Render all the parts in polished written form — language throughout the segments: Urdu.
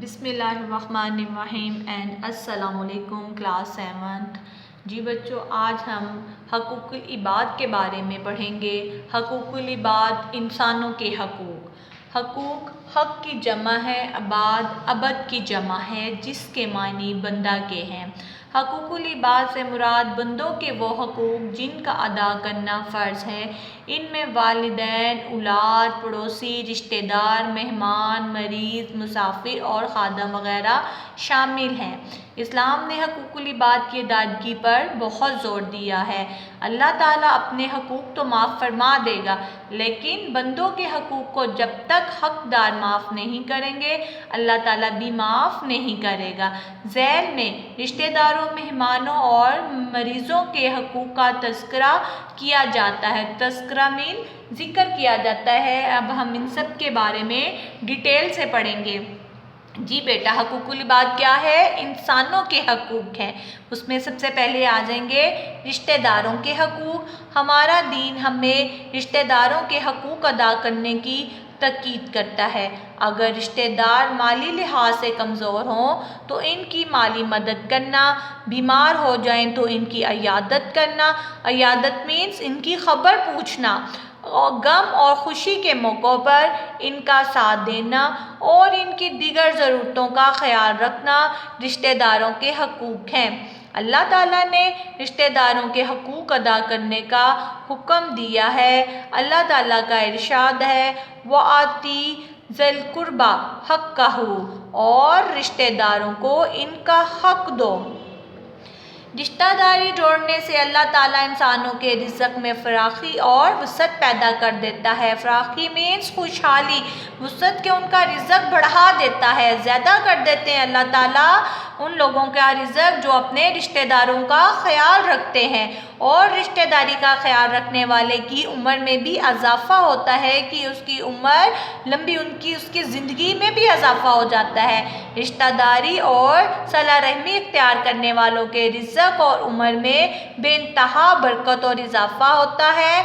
بسم اللہ الرحمن الرحیم اینڈ السلام علیکم کلاس 7۔ جی بچوں، آج ہم حقوق العباد کے بارے میں پڑھیں گے۔ حقوق العباد انسانوں کے حقوق۔ حقوق حق کی جمع ہے، عباد عبد کی جمع ہے، جس کے معنی بندہ کے ہیں۔ حقوق العباد سے مراد بندوں کے وہ حقوق جن کا ادا کرنا فرض ہے۔ ان میں والدین، اولاد، پڑوسی، رشتہ دار، مہمان، مریض، مسافر اور خادم وغیرہ شامل ہیں۔ اسلام نے حقوق العباد کی ادائیگی پر بہت زور دیا ہے۔ اللہ تعالیٰ اپنے حقوق تو معاف فرما دے گا، لیکن بندوں کے حقوق کو جب تک حقدار معاف نہیں کریں گے، اللہ تعالیٰ بھی معاف نہیں کرے گا۔ ذیل میں رشتہ داروں، مہمانوں اور مریضوں کے حقوق کا تذکرہ کیا جاتا ہے۔ تذکرہ مین ذکر کیا جاتا ہے۔ اب ہم ان سب کے بارے میں ڈیٹیل سے پڑھیں گے۔ جی بیٹا، حقوق العباد کیا ہے؟ انسانوں کے حقوق ہیں۔ اس میں سب سے پہلے آ جائیں گے رشتہ داروں کے حقوق۔ ہمارا دین ہمیں رشتہ داروں کے حقوق ادا کرنے کی تاکید کرتا ہے۔ اگر رشتہ دار مالی لحاظ سے کمزور ہوں تو ان کی مالی مدد کرنا، بیمار ہو جائیں تو ان کی عیادت کرنا، عیادت مینس ان کی خبر پوچھنا، اور غم اور خوشی کے موقع پر ان کا ساتھ دینا اور ان کی دیگر ضرورتوں کا خیال رکھنا رشتہ داروں کے حقوق ہیں۔ اللہ تعالیٰ نے رشتہ داروں کے حقوق ادا کرنے کا حکم دیا ہے۔ اللہ تعالیٰ کا ارشاد ہے، وَآتِ ذِی الْقُرْبَىٰ حَقَّهُ، اور رشتہ داروں کو ان کا حق دو۔ رشتہ داری جوڑنے سے اللہ تعالیٰ انسانوں کے رزق میں فراخی اور وسعت پیدا کر دیتا ہے۔ فراخی مینس خوشحالی، وسعت کے ان کا رزق بڑھا دیتا ہے، زیادہ کر دیتے ہیں اللہ تعالیٰ ان لوگوں کا رزق جو اپنے رشتہ داروں کا خیال رکھتے ہیں، اور رشتہ داری کا خیال رکھنے والے کی عمر میں بھی اضافہ ہوتا ہے کہ اس کی عمر لمبی، اس کی زندگی میں بھی اضافہ ہو جاتا ہے۔ رشتہ داری اور صلہ رحمی اختیار کرنے والوں کے رزق اور عمر میں بے انتہا برکت اور اضافہ ہوتا ہے،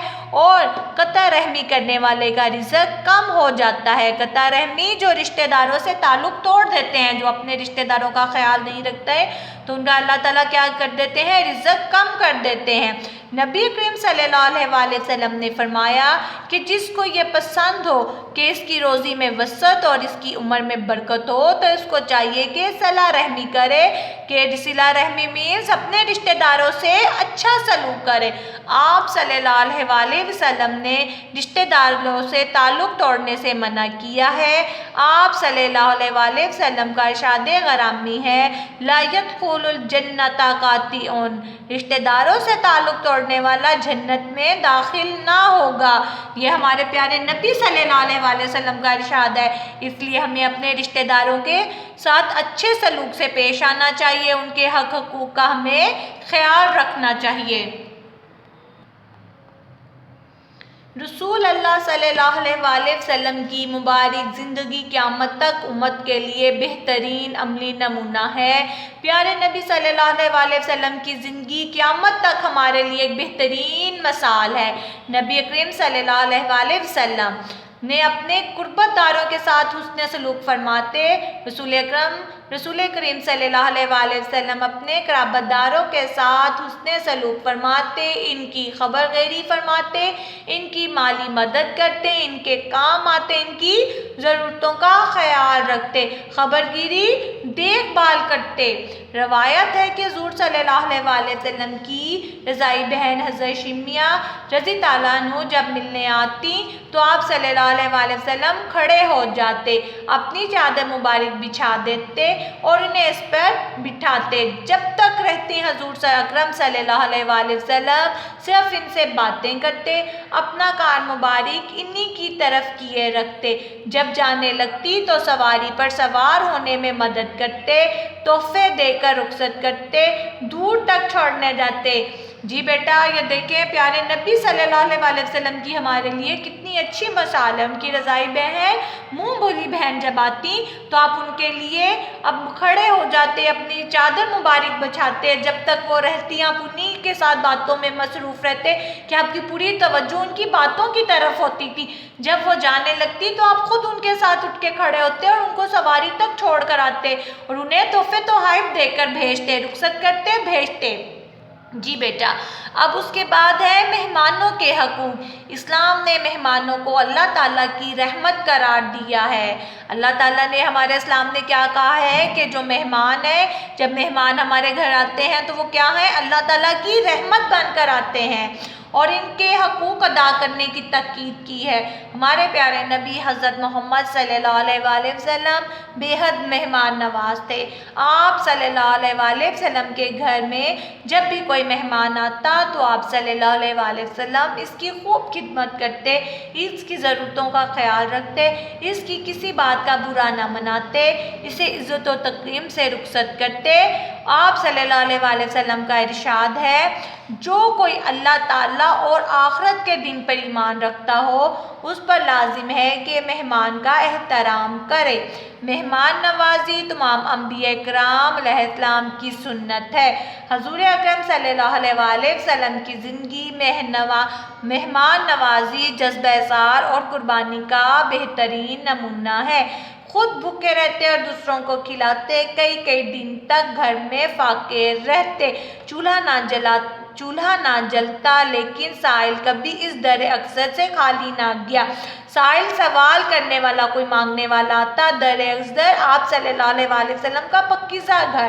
اور قطع رحمی کرنے والے کا رزق کم ہو جاتا ہے۔ قطع رحمی جو رشتہ داروں سے تعلق توڑ دیتے ہیں، جو اپنے رشتہ داروں کا خیال نہیں رکھتے، تو ان کا اللہ تعالیٰ کیا کر دیتے ہیں؟ رزق کم کر دیتے ہیں۔ نبی کریم صلی اللہ علیہ وسلم نے فرمایا کہ جس کو یہ پسند ہو کہ اس کی روزی میں وسعت اور اس کی عمر میں برکت ہو، تو اس کو چاہیے کہ صلہ رحمی کرے، کہ صلہ رحمی مینس اپنے رشتہ داروں سے اچھا سلوک کرے۔ آپ صلی اللہ علیہ وسلم نے رشتہ داروں سے تعلق توڑنے سے منع کیا ہے۔ آپ صلی اللہ علیہ وسلم کا ارشاد گرامی ہے، لا يدخل الجنۃ قاطع، رشتہ داروں سے تعلق توڑنے والا جنت میں داخل نہ ہوگا۔ یہ ہمارے پیارے نبی صلی اللہ علیہ وسلم کا ارشاد ہے۔ اس لیے ہمیں اپنے رشتہ داروں کے ساتھ اچھے سلوک سے پیش آنا چاہیے، ان کے حقوق کا ہمیں خیال رکھنا چاہیے۔ رسول اللہ صلی اللہ علیہ وسلم کی مبارک زندگی قیامت تک امت کے لیے بہترین عملی نمونہ ہے۔ پیارے نبی صلی اللہ علیہ وسلم کی زندگی قیامت تک ہمارے لیے ایک بہترین مثال ہے۔ نبی کریم صلی اللہ علیہ وسلم نے اپنے قربت داروں کے ساتھ حسن سلوک فرماتے، رسول کریم صلی اللہ علیہ وسلم اپنے قرابت داروں کے ساتھ حسن سلوک فرماتے، ان کی خبر گیری فرماتے، ان کی مالی مدد کرتے، ان کے کام آتے، ان کی ضرورتوں کا خیال رکھتے، خبر گیری دیکھ بھال کرتے۔ روایت ہے کہ حضور صلی اللہ علیہ وسلم کی رضائی بہن حضرت شمیہ رضی اللہ عنہ جب ملنے آتی تو آپ صلی اللہ علیہ وسلم کھڑے ہو جاتے، اپنی چادر مبارک بچھا دیتے اور انہیں اس پر بٹھاتے۔ جب تک رہتی حضور اکرم صلی اللہ علیہ وسلم صرف ان سے باتیں کرتے، اپنا کار مبارک انہی کی طرف کیے رکھتے۔ جب جانے لگتی تو سواری پر سوار ہونے میں مدد کرتے، تحفے دے کر رخصت کرتے، دور تک چھوڑنے جاتے۔ جی بیٹا یہ دیکھیں پیارے نبی صلی اللہ علیہ وسلم کی ہمارے لیے کتنی اچھی مثال ہے. ان کی رضائی بہن منہ بولی بہن جب آتی تو آپ ان کے لیے اب کھڑے ہو جاتے, اپنی چادر مبارک بچھاتے, جب تک وہ رہتی آپ انہی کے ساتھ باتوں میں مصروف رہتے کہ آپ کی پوری توجہ ان کی باتوں کی طرف ہوتی تھی. جب وہ جانے لگتی تو آپ خود ان کے ساتھ اٹھ کے کھڑے ہوتے اور ان کو سواری تک چھوڑ کر آتے اور انہیں تحفے تحائف دے کر بھیجتے, رخصت کرتے بھیجتے. جی بیٹا اب اس کے بعد ہے مہمانوں کے حقوق. اسلام نے مہمانوں کو اللہ تعالیٰ کی رحمت قرار دیا ہے. اللہ تعالیٰ نے ہمارے اسلام نے کیا کہا ہے کہ جو مہمان ہے, جب مہمان ہمارے گھر آتے ہیں تو وہ کیا ہے, اللہ تعالیٰ کی رحمت بن کر آتے ہیں اور ان کے حقوق ادا کرنے کی تاکید کی ہے. ہمارے پیارے نبی حضرت محمد صلی اللہ علیہ وسلم بے حد مہمان نواز تھے. آپ صلی اللہ علیہ وسلم کے گھر میں جب بھی کوئی مہمان آتا تو آپ صلی اللہ علیہ وسلم اس کی خوب خدمت کرتے, اس کی ضرورتوں کا خیال رکھتے, اس کی کسی بات کا برا نہ مناتے, اسے عزت و تکریم سے رخصت کرتے. آپ صلی اللہ علیہ وسلم کا ارشاد ہے جو کوئی اللہ تعالیٰ اور آخرت کے دن پر ایمان رکھتا ہو اس پر لازم ہے کہ مہمان کا احترام کرے. مہمان نوازی تمام انبیاء کرام علیہ السلام کی سنت ہے. حضور اکرم صلی اللہ علیہ وسلم کی زندگی مہمان نوازی جذبہ اظہار اور قربانی کا بہترین نمونہ ہے. خود بھوکے رہتے اور دوسروں کو کھلاتے, کئی دن تک گھر میں فاقے رہتے, چولہا نہ جلتا لیکن سائل کبھی اس در اکثر سے خالی نہ گیا. سائل سوال کرنے والا کوئی مانگنے والا آتا, در اکثر آپ صلی اللہ علیہ وسلم کا پکیزہ گھر.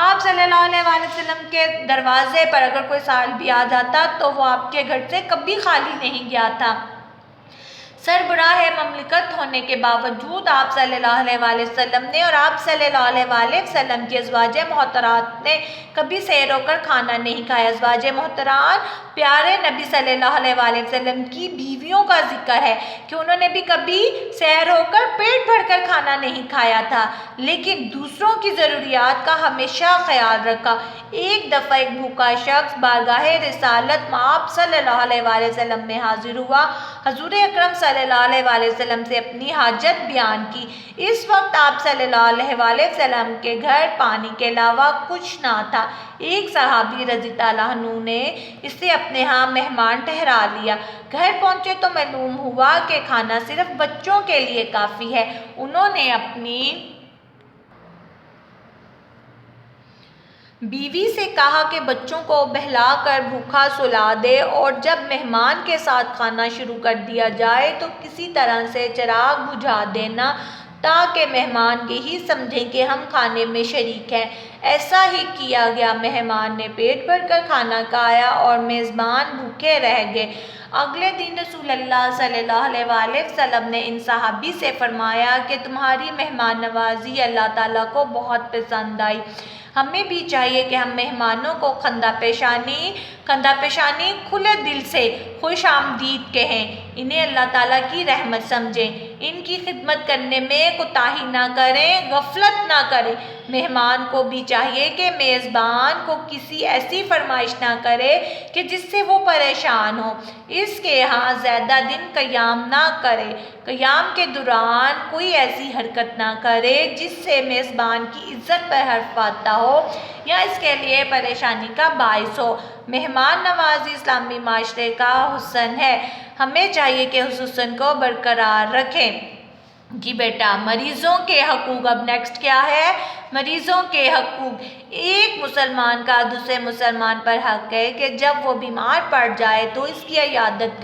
آپ صلی اللہ علیہ وسلم کے دروازے پر اگر کوئی سائل بھی آ جاتا تو وہ آپ کے گھر سے کبھی خالی نہیں گیا تھا. سربراہ مملکت ہونے کے باوجود آپ صلی اللہ علیہ وسلم نے اور آپ صلی اللہ علیہ وسلم کی ازواج محترمات نے کبھی سیر ہو کر کھانا نہیں کھایا. ازواج محترمات پیارے نبی صلی اللہ علیہ وسلم کی بیویوں کا ذکر ہے کہ انہوں نے بھی کبھی سیر ہو کر پیٹ بھر کر کھانا نہیں کھایا تھا لیکن دوسروں کی ضروریات کا ہمیشہ خیال رکھا. ایک دفعہ ایک بھوکا شخص بارگاہ رسالت آپ صلی اللہ علیہ وسلم میں حاضر ہوا. حضور اکرم صلی اللہ علیہ وسلم سے اپنی حاجت بیان کی. اس وقت آپ صلی اللہ علیہ وسلم کے گھر پانی کے علاوہ کچھ نہ تھا. ایک صحابی رضی اللہ عنہ نے اسے اپنے ہاں مہمان ٹھہرا لیا. گھر پہنچے تو معلوم ہوا کہ کھانا صرف بچوں کے لیے کافی ہے. انہوں نے اپنی بیوی سے کہا کہ بچوں کو بہلا کر بھوکا سلا دے اور جب مہمان کے ساتھ کھانا شروع کر دیا جائے تو کسی طرح سے چراغ بجھا دینا تاکہ مہمان یہی سمجھیں کہ ہم کھانے میں شریک ہیں. ایسا ہی کیا گیا. مہمان نے پیٹ بھر کر کھانا کھایا اور میزبان بھوکے رہ گئے. اگلے دن رسول اللہ صلی اللہ علیہ وسلم نے ان صحابی سے فرمایا کہ تمہاری مہمان نوازی اللہ تعالیٰ کو بہت پسند آئی. ہمیں بھی چاہیے کہ ہم مہمانوں کو خندہ پیشانی کھلے دل سے خوش آمدید کہیں, انہیں اللہ تعالیٰ کی رحمت سمجھیں, ان کی خدمت کرنے میں کوتاہی نہ کریں, غفلت نہ کریں. مہمان کو بھی چاہیے کہ میزبان کو کسی ایسی فرمائش نہ کرے کہ جس سے وہ پریشان ہو. اس کے ہاں زیادہ دن قیام نہ کرے. قیام کے دوران کوئی ایسی حرکت نہ کرے جس سے میزبان کی عزت پر حرف آتا ہو یا اس کے لیے پریشانی کا باعث ہو. مہمان نوازی اسلامی معاشرے کا حسن ہے. ہمیں چاہیے کہ اس حسن کو برقرار رکھیں. جی بیٹا مریضوں کے حقوق. اب نیکسٹ کیا ہے؟ مریضوں کے حقوق. ایک مسلمان کا دوسرے مسلمان پر حق ہے کہ جب وہ بیمار پڑ جائے تو اس کی عیادت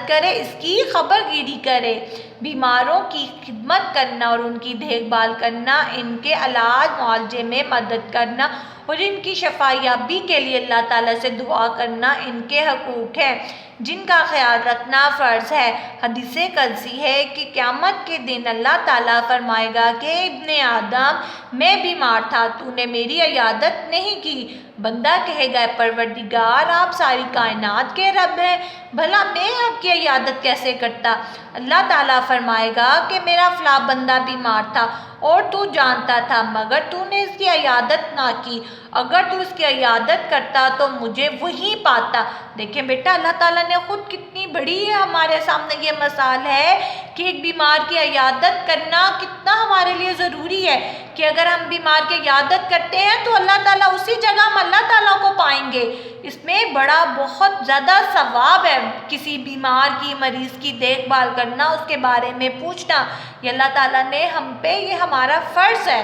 کرے, اس کی خبر گیری کرے. بیماروں کی خدمت کرنا اور ان کی دیکھ بھال کرنا, ان کے علاج معالجے میں مدد کرنا اور ان کی شفا یابی کے لیے اللہ تعالیٰ سے دعا کرنا ان کے حقوق ہیں جن کا خیال رکھنا فرض ہے. حدیث قدسی ہے کہ قیامت کے دن اللہ تعالیٰ فرمائے گا کہ ابن آدم میں بیمار تھا, تو نے میری عیادت نہیں کی. بندہ کہے گا پروردگار آپ ساری کائنات کے رب ہیں, بھلا میں آپ کی عیادت کیسے کرتا؟ اللہ تعالیٰ فرمائے گا کہ میرا فلاں بندہ بیمار تھا اور تو جانتا تھا مگر تو نے اس کی عیادت نہ کی. اگر تو اس کی عیادت کرتا تو مجھے وہیں پاتا۔ دیکھیں بیٹا اللہ تعالیٰ نے خود کتنی بڑی ہمارے سامنے یہ مثال ہے کہ ایک بیمار کی عیادت کرنا کتنا ہمارے لیے ضروری ہے، کہ اگر ہم بیمار کی عیادت کرتے ہیں تو اللہ تعالیٰ اسی جگہ ہم اللہ تعالیٰ کو پائیں گے۔ اس میں بڑا بہت زیادہ ثواب ہے کسی بیمار کی، مریض کی دیکھ بھال کرنا، اس کے بارے میں پوچھنا، یہ اللہ تعالیٰ نے ہم پہ، یہ ہمارا فرض ہے۔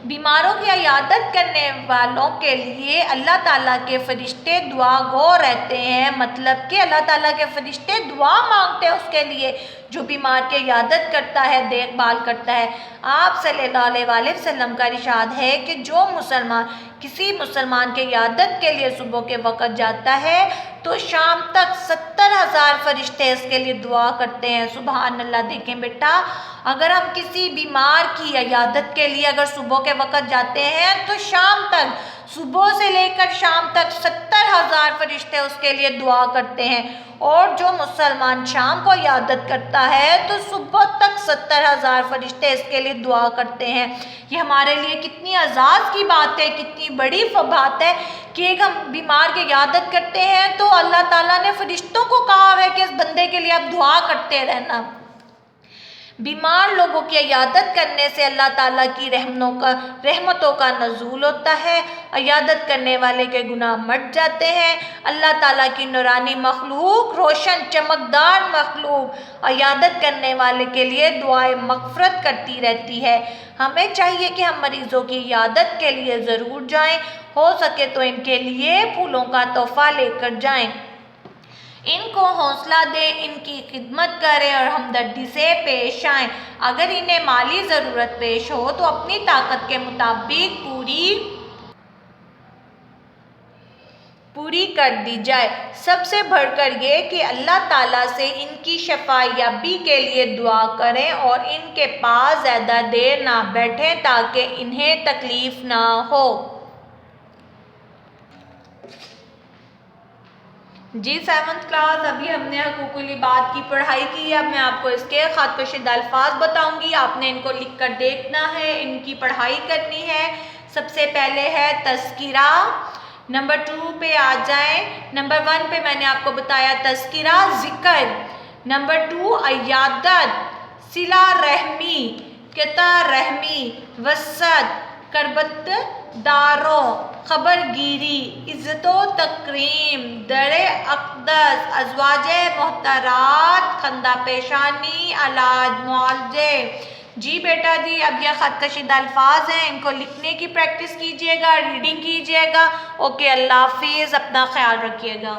بیماروں کی عیادت کرنے والوں کے لیے اللہ تعالیٰ کے فرشتے دعا گو رہتے ہیں، مطلب کہ اللہ تعالیٰ کے فرشتے دعا مانگتے ہیں اس کے لیے جو بیمار کی عیادت کرتا ہے، دیکھ بھال کرتا ہے۔ آپ صلی اللہ علیہ وآلہ وسلم کا ارشاد ہے کہ جو مسلمان کسی مسلمان کی عیادت کے لیے صبح کے وقت جاتا ہے تو شام تک 70,000 فرشتے اس کے لیے دعا کرتے ہیں۔ سبحان اللہ۔ دیکھیں بیٹا اگر ہم کسی بیمار کی عیادت کے لیے اگر صبح کے وقت جاتے ہیں تو شام تک، صبح سے لے کر شام تک 70,000 فرشتے اس کے لیے دعا کرتے ہیں، اور جو مسلمان شام کو عیادت کرتا ہے تو صبح تک 70,000 فرشتے اس کے لیے دعا کرتے ہیں۔ یہ ہمارے لیے کتنی اعزاز کی بات ہے، کتنی بڑی بات ہے کہ ایک ہم بیمار کی عیادت کرتے ہیں تو اللہ تعالیٰ نے فرشتوں کو کہا ہے کہ اس بندے کے لیے آپ دعا کرتے رہنا۔ بیمار لوگوں کی عیادت کرنے سے اللہ تعالیٰ کی رحمتوں کا نزول ہوتا ہے، عیادت کرنے والے کے گناہ مٹ جاتے ہیں، اللہ تعالیٰ کی نورانی مخلوق، روشن چمکدار مخلوق عیادت کرنے والے کے لیے دعائے مغفرت کرتی رہتی ہے۔ ہمیں چاہیے کہ ہم مریضوں کی عیادت کے لیے ضرور جائیں، ہو سکے تو ان کے لیے پھولوں کا تحفہ لے کر جائیں، ان کو حوصلہ دیں، ان کی خدمت کریں اور ہمدردی سے پیش آئیں۔ اگر انہیں مالی ضرورت پیش ہو تو اپنی طاقت کے مطابق پوری کر دی جائے۔ سب سے بڑھ کر یہ کہ اللہ تعالیٰ سے ان کی شفا یابی کے لیے دعا کریں اور ان کے پاس زیادہ دیر نہ بیٹھیں تاکہ انہیں تکلیف نہ ہو۔ جی 7th کلاس، ابھی ہم نے حقوق العباد کی پڑھائی کی ہے۔ اب میں آپ کو اس کے خط کشیدہ الفاظ بتاؤں گی، آپ نے ان کو لکھ کر دیکھنا ہے، ان کی پڑھائی کرنی ہے۔ سب سے پہلے ہے تذکرہ، نمبر 2 پہ آ جائیں۔ نمبر 1 پہ میں نے آپ کو بتایا تذکرہ ذکر، نمبر 2 عیادت، صلہ رحمی، قطع رحمی، وسعت، قربت داروں، خبر گیری، عزت و تکریم، در اقدس، ازواج محترات، خندہ پیشانی، علاج معالجے۔ جی بیٹا جی اب یہ خط کشیدہ الفاظ ہیں، ان کو لکھنے کی پریکٹس کیجئے گا، ریڈنگ کیجئے گا۔ اوکے اللہ حافظ، اپنا خیال رکھیے گا۔